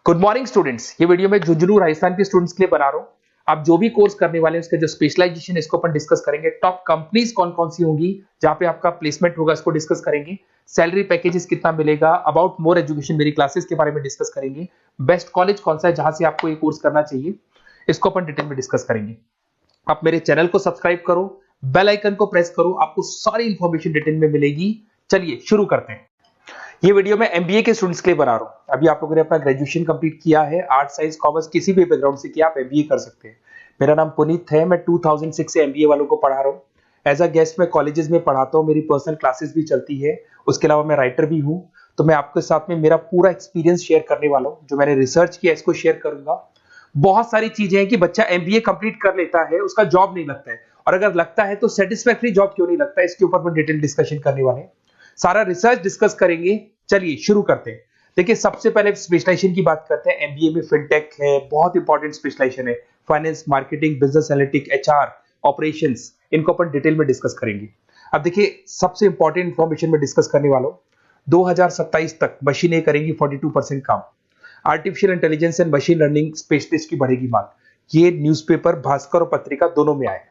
Good morning students. ये video मैं झुंझुनू राजस्थान के स्टूडेंट्स के लिए बना रहा हूँ। आप जो भी कोर्स करने वाले हैं उसका जो स्पेशलाइजेशन है इसको अपन डिस्कस करेंगे। टॉप कंपनीज कौन कौन सी होंगी जहां पे आपका प्लेसमेंट होगा इसको डिस्कस करेंगे। सैलरी पैकेजेस कितना मिलेगा, अबाउट मोर एजुकेशन मेरी क्लासेस के बारे में डिस्कस करेंगे। बेस्ट कॉलेज कौन सा है जहां से आपको ये कोर्स करना चाहिए इसको अपन डिटेल में डिस्कस करेंगे। आप मेरे चैनल को सब्सक्राइब करो, बेल आइकन को प्रेस करो, आपको सारी इंफॉर्मेशन डिटेल में मिलेगी। चलिए शुरू करते हैं। ये वीडियो मैं एमबीए के स्टूडेंट्स के लिए बना रहा हूं। अभी आप लोगों ने अपना ग्रेजुएशन कंप्लीट किया है, आर्ट साइंस कॉमर्स किसी भी बैकग्राउंड से किया, आप एमबीए कर सकते हैं। मेरा नाम पुनीत है, मैं 2006 से एमबीए वालों को पढ़ा रहा हूँ। एज अ गेस्ट मैं कॉलेजेस में पढ़ाता हूँ, मेरी पर्सनल क्लासेस भी चलती है। उसके अलावा मैं राइटर भी हूँ। तो मैं आपके साथ में मेरा पूरा एक्सपीरियंस शेयर करने वाला हूँ। जो मैंने रिसर्च किया इसको शेयर करूंगा। बहुत सारी चीजें हैं कि बच्चा एमबीए कंप्लीट कर लेता है, उसका जॉब नहीं लगता है, और अगर लगता है तो सेटिस्फैक्टरी जॉब क्यों नहीं लगता है, इसके ऊपर मैं डिटेल डिस्कशन करने वाले हैं। सारा रिसर्च डिस्कस करेंगे। चलिए शुरू करते हैं। देखिए सबसे पहले स्पेशलाइजेशन की बात करते हैं। एमबीए में फिनटेक है, बहुत इंपॉर्टेंट स्पेशलाइजेशन है। Finance, marketing, business analytics, HR, operations, इनको अपन डिटेल में डिस्कस करेंगे। अब देखिए सबसे इंपॉर्टेंट इंफॉर्मेशन में डिस्कस करने वाला हूं। 2027 तक मशीनें करेंगी 42% काम। Artificial intelligence and machine learning specialist की बढ़ेगी मांग। ये न्यूज़पेपर भास्कर और पत्रिका दोनों में आए।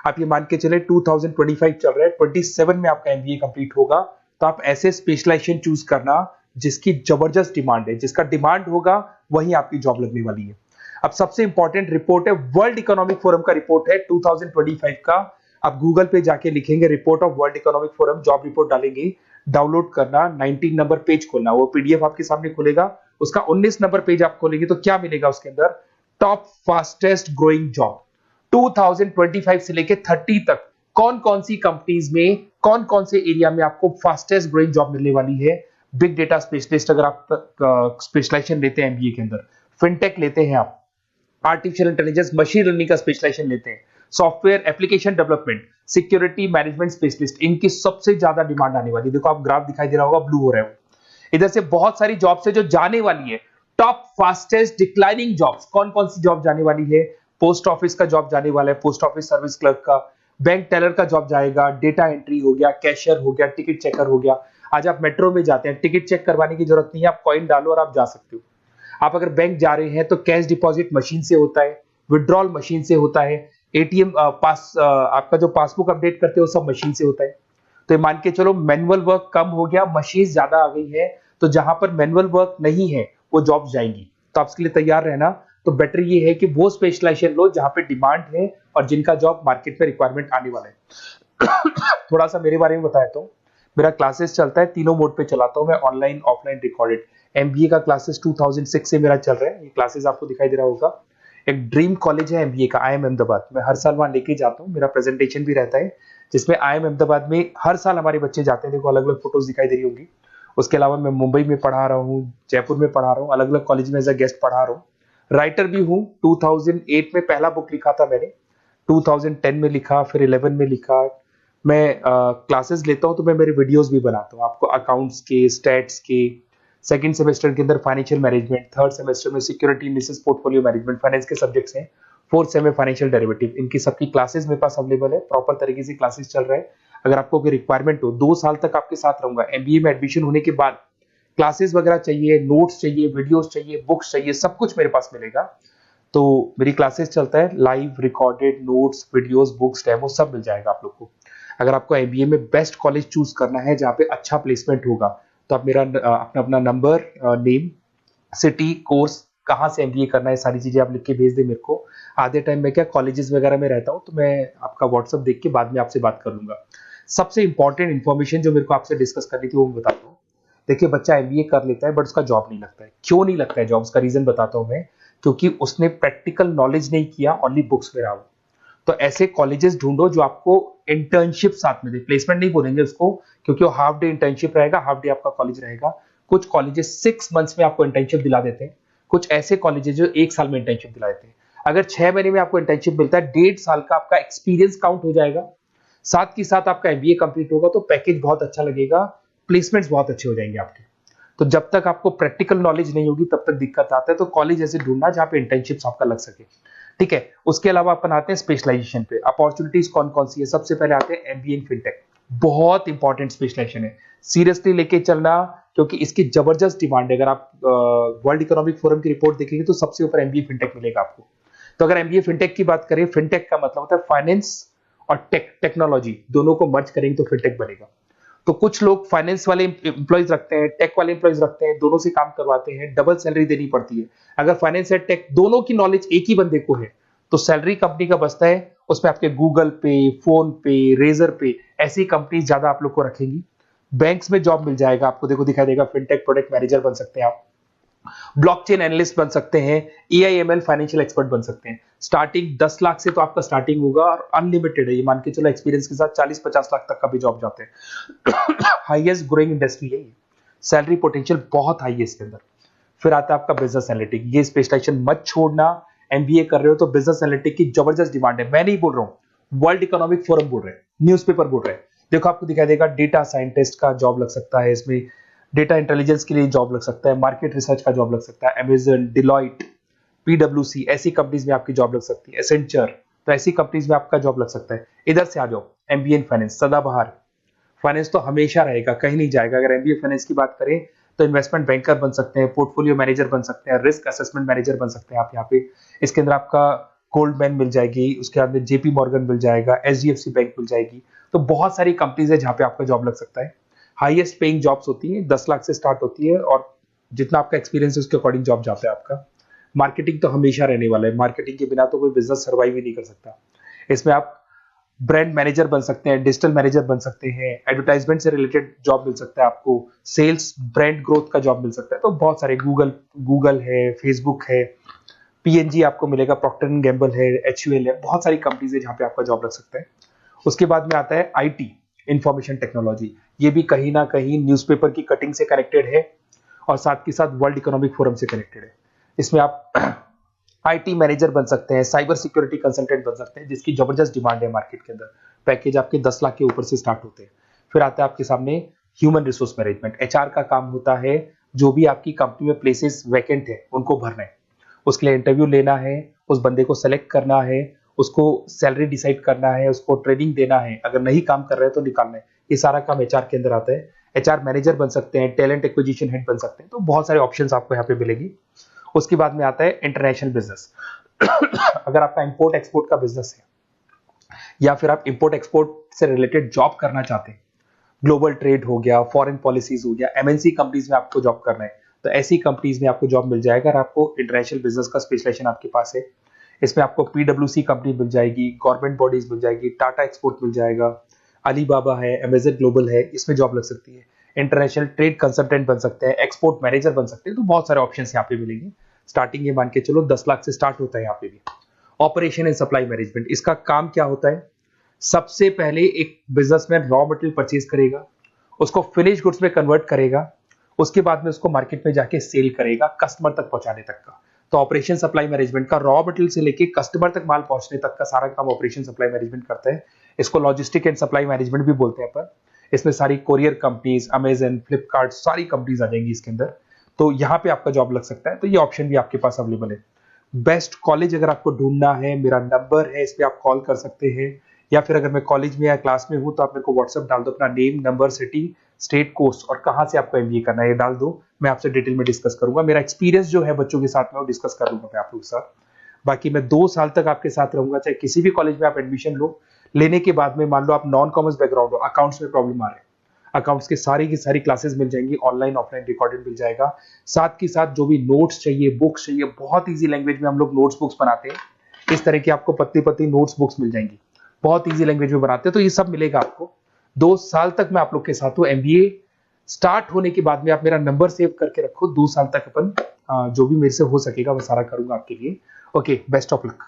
आप ये मान के चले 2025 चल रहा है, 27 में आपका एमबीए कंप्लीट होगा। तो आप ऐसे स्पेशलाइजेशन चूज करना जिसकी जबरदस्त डिमांड है, जिसका डिमांड होगा वहीं आपकी जॉब लगने वाली है। अब सबसे इंपॉर्टेंट रिपोर्ट है, वर्ल्ड इकोनॉमिक फोरम का रिपोर्ट है 2025 का। आप गूगल पे जाके लिखेंगे report of world economic forum, job report डालेंगे, डाउनलोड करना, 19 नंबर पेज खोलना, वो पीडीएफ आपके सामने खुलेगा। उसका 19 नंबर पेज आप खोलेंगे तो क्या मिलेगा उसके अंदर, टॉप फास्टेस्ट ग्रोइंग जॉब 2025 से लेके 30 तक कौन कौन सी कंपनीज में, कौन कौन से एरिया में आपको फास्टेस्ट ग्रोइंग जॉब मिलने वाली है। बिग डेटा स्पेशलिस्ट अगर आप स्पेशलाइजेशन लेते हैं एमबीए के अंदर, फिनटेक लेते हैं आप, आर्टिफिशियल इंटेलिजेंस मशीन लर्निंग का स्पेशलाइजेशन लेते हैं, software application development, security management specialist, इनकी सबसे ज्यादा डिमांड आने वाली है। देखो आप ग्राफ दिखाई दे रहा होगा, ब्लू हो रहा है। इधर से बहुत सारी जॉब्स है जो जाने वाली है। टॉप फास्टेस्ट डिक्लाइनिंग जॉब्स, कौन कौन सी जॉब जाने वाली है। पोस्ट ऑफिस का जॉब जाने वाला है, पोस्ट ऑफिस सर्विस क्लर्क का, बैंक टेलर का जॉब जाएगा, डेटा एंट्री हो गया, कैशियर हो गया, टिकट चेकर हो गया। आज आप मेट्रो में जाते हैं, टिकट चेक करवाने की जरूरत नहीं है, आप कॉइन डालो और आप जा सकते हो। आप अगर बैंक जा रहे हैं तो कैश डिपॉजिट मशीन से होता है, विड्रॉल मशीन से होता है, एटीएम आपका जो पासबुक अपडेट करते हो सब मशीन से होता है। तो ये मान के चलो मैनुअल वर्क कम हो गया, मशीन ज्यादा आ गई है। तो जहां पर मैनुअल वर्क नहीं है वो जॉब जाएंगी। तो आप इसके लिए तैयार रहना। तो बेटर ये है कि वो स्पेशलाइजेशन लो जहां पे डिमांड है और जिनका जॉब मार्केट में रिक्वायरमेंट आने वाला है। थोड़ा सा मेरे बारे में बताया तो मेरा क्लासेस चलता है, तीनों मोड पे चलाता हूं मैं, ऑनलाइन, ऑफलाइन, रिकॉर्डेड। एमबीए का क्लासेस 2006 से मेरा चल रहा है। ये क्लासेस आपको दिखाई दे रहा होगा। एक ड्रीम कॉलेज है एमबीए का, IIM अहमदाबाद। मैं हर साल वहां लेके जाता हूँ, मेरा प्रेजेंटेशन भी रहता है जिसमें IIM अहमदाबाद में हर साल हमारे बच्चे जाते हैं। देखो अलग अलग फोटोज दिखाई दे रही होंगी। उसके अलावा मैं मुंबई में पढ़ा रहा हूँ, जयपुर में पढ़ा रहा हूँ, अलग अलग कॉलेज में एज अ गेस्ट पढ़ा रहा हूँ। राइटर भी हूँ। 2008 में पहला बुक लिखा था मैंने, 2010 में लिखा, फिर 11 में लिखा। मैं क्लासेस लेता हूँ तो मैं मेरे वीडियोस भी बनाता हूँ आपको अकाउंट्स के, स्टैट्स के। सेकंड सेमेस्टर के अंदर फाइनेंशियल मैनेजमेंट, थर्ड सेमेस्टर में security analysis, portfolio management, finance के सब्जेक्ट्स हैं। फोर्थ सेम में फाइनेंशियल डेरिवेटिव, इनकी सबकी क्लासेस मेरे पास अवेलेबल है। प्रॉपर तरीके से क्लासेस चल रहा है। अगर आपको कोई रिक्वायरमेंट हो, 2 साल तक आपके साथ रहूंगा। एमबीए में एडमिशन होने के बाद क्लासेस वगैरह चाहिए, नोट्स चाहिए, वीडियोस चाहिए, बुक्स चाहिए, सब कुछ मेरे पास मिलेगा। तो मेरी क्लासेस चलता है, live, recorded, notes, videos, books, demo सब मिल जाएगा आप लोग को। अगर आपको एमबीए में बेस्ट कॉलेज चूज करना है जहाँ पे अच्छा प्लेसमेंट होगा, तो आप मेरा अपना नंबर, नेम, सिटी, कोर्स, कहाँ से एमबीए करना है, सारी चीजें आप लिख के भेज दे मेरे को। आधे टाइम में क्या कॉलेजेस वगैरह में रहता हूँ, तो मैं आपका व्हाट्सअप देख के बाद में आपसे बात कर लूंगा। सबसे इंपॉर्टेंट इन्फॉर्मेशन जो मेरे को आपसे डिस्कस करनी थी वो मैं बताता हूँ। देखिए बच्चा एमबीए कर लेता है बट उसका जॉब नहीं लगता है। क्यों नहीं लगता है जॉब, उसका रीजन बताता हूं मैं। क्योंकि उसने प्रैक्टिकल नॉलेज नहीं किया, ओनली बुक्स में रहा हो। तो ऐसे कॉलेजेस ढूंढो जो आपको इंटर्नशिप साथ में दे। प्लेसमेंट नहीं बोलेंगे उसको, क्योंकि वो हाफ डे इंटर्नशिप रहेगा, हाफ डे आपका कॉलेज रहेगा। कुछ कॉलेजेस 6 मंथ्स में आपको इंटर्नशिप दिला देते हैं, कुछ ऐसे कॉलेजेस जो 1 साल में इंटर्नशिप दिला देते हैं। अगर 6 महीने में आपको इंटर्नशिप मिलता है, 1.5 साल का आपका एक्सपीरियंस काउंट हो जाएगा। साथ ही साथ आपका एमबीए कंप्लीट होगा तो पैकेज बहुत अच्छा लगेगा, प्लेसमेंट्स बहुत अच्छे हो जाएंगे आपके। तो जब तक आपको प्रैक्टिकल नॉलेज नहीं होगी तब तक दिक्कत आता है। तो कॉलेज ऐसे ढूंढना जहां पे इंटर्नशिप्स आपका लग सके, ठीक है। उसके अलावा अपन आते हैं स्पेशलाइजेशन पे। अपॉर्चुनिटीज कौन कौन सी है, सबसे पहले आते हैं एमबीए इन फिनटेक। बहुत इंपॉर्टेंट स्पेशलाइजेशन है, सीरियसली लेके चलना। क्योंकि इसकी जबरदस्त डिमांड है। अगर आप वर्ल्ड इकोनॉमिक फोरम की रिपोर्ट देखेंगे तो सबसे ऊपर एमबीए फिनटेक मिलेगा आपको। तो अगर एमबीए फिनटेक की बात करें, फिनटेक का मतलब होता है फाइनेंस और टेक्नोलॉजी, दोनों को मर्ज करेंगे तो फिनटेक बनेगा। तो कुछ लोग फाइनेंस वाले एम्प्लॉयज रखते हैं, टेक वाले एम्प्लॉयज रखते हैं, दोनों से काम करवाते हैं, डबल सैलरी देनी पड़ती है। अगर फाइनेंस और टेक दोनों की नॉलेज एक ही बंदे को है तो सैलरी कंपनी का बचता है, उसमें आपके गूगल पे, फोन पे, रेजर पे, ऐसी कंपनी ज्यादा आप लोग को रखेंगी। बैंक्स में जॉब मिल जाएगा आपको, देखो दिखाई देगा, फिनटेक प्रोडक्ट मैनेजर बन सकते हैं आप, ब्लॉकचेन एनालिस्ट बन सकते हैं, एआईएमएल फाइनेंशियल एक्सपर्ट बन सकते हैं। स्टार्टिंग 10 लाख से तो आपका स्टार्टिंग होगा और अनलिमिटेड है, ये मान के चलो एक्सपीरियंस के साथ 40-50 लाख तक का भी जॉब जाते हैं। हाईएस्ट ग्रोइंग इंडस्ट्री है ये, सैलरी पोटेंशियल बहुत हाई है इसके अंदर। फिर आता है आपका बिजनेस एनालिटिक, ये स्पेशलाइजेशन मत छोड़ना। एमबीए कर रहे हो तो बिजनेस एनालिटिक की जबरदस्त डिमांड है। मैं नहीं बोल रहा हूं, वर्ल्ड इकोनॉमिक फोरम बोल रहे हैं, न्यूज़पेपर बोल रहे हैं। देखो आपको दिखाई देगा, डेटा साइंटिस्ट का जॉब लग सकता है इसमें, डेटा इंटेलिजेंस के लिए जॉब लग सकता है, मार्केट रिसर्च का जॉब लग सकता है, अमेजन, डिलॉइट, पीडब्ल्यूसी, ऐसी कंपनीज में आपकी जॉब लग सकती है, एसेंचर, तो ऐसी कंपनीज में आपका जॉब लग सकता है। इधर से आ जाओ, एमबीए इन फाइनेंस, सदाबहार। फाइनेंस तो हमेशा रहेगा, कहीं नहीं जाएगा। अगर एमबीए फाइनेंस की बात करें तो इन्वेस्टमेंट बैंकर बन सकते हैं, पोर्टफोलियो मैनेजर बन सकते हैं, रिस्क असेसमेंट मैनेजर बन सकते हैं आप यहाँ पे। इसके अंदर आपका गोल्डमैन मिल जाएगी, उसके बाद में जेपी मॉर्गन मिल जाएगा, एचडीएफसी बैंक मिल जाएगी। तो बहुत सारी कंपनीज है जहाँ पे आपका जॉब लग सकता है। हाईएस्ट पेइंग जॉब्स होती है, 10 लाख से स्टार्ट होती है और जितना आपका एक्सपीरियंस है उसके अकॉर्डिंग जॉब जाता है आपका। मार्केटिंग तो हमेशा रहने वाला है, मार्केटिंग के बिना तो कोई बिजनेस सर्वाइव ही नहीं कर सकता। इसमें आप ब्रांड मैनेजर बन सकते हैं, डिजिटल मैनेजर बन सकते हैं, एडवर्टाइजमेंट से रिलेटेड जॉब मिल सकता है आपको, सेल्स ब्रांड ग्रोथ का जॉब मिल सकता है। तो बहुत सारे, गूगल है, फेसबुक है, पीएनजी आपको मिलेगा, प्रॉक्टर एंड गैम्बल है, एचयूएल है, बहुत सारी कंपनीज है जहां पे आपका जॉब लग सकता है। उसके बाद में आता है आईटी, इंफॉर्मेशन टेक्नोलॉजी। ये भी कहीं ना कहीं न्यूज़पेपर की कटिंग से कनेक्टेड है और साथ के साथ वर्ल्ड इकोनॉमिक फोरम से कनेक्टेड है। इसमें आप आईटी मैनेजर बन सकते हैं, साइबर सिक्योरिटी कंसल्टेंट बन सकते हैं, जिसकी जबरदस्त डिमांड है मार्केट के अंदर। पैकेज आपके 10 लाख के ऊपर से स्टार्ट होते हैं। फिर आता है आपके सामने ह्यूमन रिसोर्स मैनेजमेंट। एचआर का काम होता है जो भी आपकी कंपनी में प्लेसेस वैकेंट है उनको भरना है, उसके लिए इंटरव्यू लेना है, उस बंदे को सेलेक्ट करना है, उसको सैलरी डिसाइड करना है, उसको ट्रेनिंग देना है, अगर नहीं काम कर रहे हैं तो निकालना है। ये सारा काम एचआर के अंदर आता है। एचआर मैनेजर बन सकते हैं, टैलेंट एक्विजिशन हेड बन सकते हैं। तो बहुत सारे ऑप्शंस आपको यहाँ पे मिलेगी। उसके बाद में आता है इंटरनेशनल बिजनेस। अगर आपका इंपोर्ट एक्सपोर्ट का बिजनेस है या फिर आप इंपोर्ट एक्सपोर्ट से रिलेटेड जॉब करना चाहते हैं, ग्लोबल ट्रेड हो गया, फॉरेन पॉलिसीज हो गया, एमएनसी कंपनीज में आपको जॉब करना है, तो ऐसी कंपनीज में आपको जॉब मिल जाएगा। अगर आपको इंटरनेशनल बिजनेस का स्पेशलाइजेशन आपके पास है, इसमें आपको पीडब्ल्यूसी कंपनी मिल जाएगी, गवर्नमेंट बॉडीज मिल जाएगी, टाटा एक्सपोर्ट मिल जाएगा, अलीबाबा है, अमेजन ग्लोबल है, इसमें जॉब लग सकती है। इंटरनेशनल ट्रेड कंसल्टेंट बन सकते हैं, एक्सपोर्ट मैनेजर बन सकते हैं। तो बहुत सारे ऑप्शन यहाँ पे मिलेंगे। स्टार्टिंग ये मान के चलो 10 लाख से स्टार्ट होता है यहाँ पे भी। ऑपरेशन एंड सप्लाई मैनेजमेंट, इसका काम क्या होता है? सबसे पहले एक बिजनेसमैन रॉ मटेरियल परचेज करेगा, उसको फिनिश गुड्स में कन्वर्ट करेगा, उसके बाद में उसको मार्केट में जाके सेल करेगा कस्टमर तक पहुंचाने तक का। तो ऑपरेशन सप्लाई मैनेजमेंट का रॉ मटेरियल से लेके कस्टमर तक माल पहुंचने तक का सारा काम ऑपरेशन सप्लाई मैनेजमेंट करता है। इसको लॉजिस्टिक एंड सप्लाई मैनेजमेंट भी बोलते हैं पर। इसमें सारी कोरियर कंपनीज, अमेजन, फ्लिपकार्ट, सारी कंपनीज आ जाएंगी इसके अंदर। तो यहाँ पे आपका जॉब लग सकता है। तो ये ऑप्शन भी आपके पास अवेलेबल है। बेस्ट कॉलेज अगर आपको ढूंढना है, मेरा नंबर है, इस पे आप कॉल कर सकते हैं, या फिर अगर मैं कॉलेज में या क्लास में हूं तो आप मेरे को व्हाट्सएप डाल दो, अपना name, number, city, state, course और कहां से आपको एमबीए करना है ये डाल दो। मैं आपसे डिटेल में डिस्कस करूंगा। मेरा एक्सपीरियंस जो है बच्चों के साथ में वो डिस्कस कर लूंगा मैं आप लोगों के साथ। बाकी मैं 2 साल तक आपके साथ रहूंगा, चाहे किसी भी कॉलेज में आप एडमिशन लो। लेने के बाद में मान लो आप नॉन कॉमर्स बैकग्राउंड हो, अकाउंट्स में प्रॉब्लम आ रहा है, अकाउंट्स की सारी क्लासेस मिल जाएंगी, ऑनलाइन ऑफलाइन रिकॉर्डेड मिल जाएगा। साथ के साथ जो भी नोट्स चाहिए, बुक्स चाहिए, बहुत ईजी लैंग्वेज में हम लोग नोट्स बुक्स बनाते हैं। इस तरह की आपको पतली पतली नोट्स बुक्स मिल जाएंगी, बहुत ईजी लैंग्वेज में बनाते हैं। तो ये सब मिलेगा आपको। 2 साल तक मैं आप लोग के साथ हूँ। एमबीए स्टार्ट होने के बाद में आप मेरा नंबर सेव करके रखो। 2 साल तक अपन जो भी मेरे से हो सकेगा वो सारा करूंगा आपके लिए। Okay, best of luck.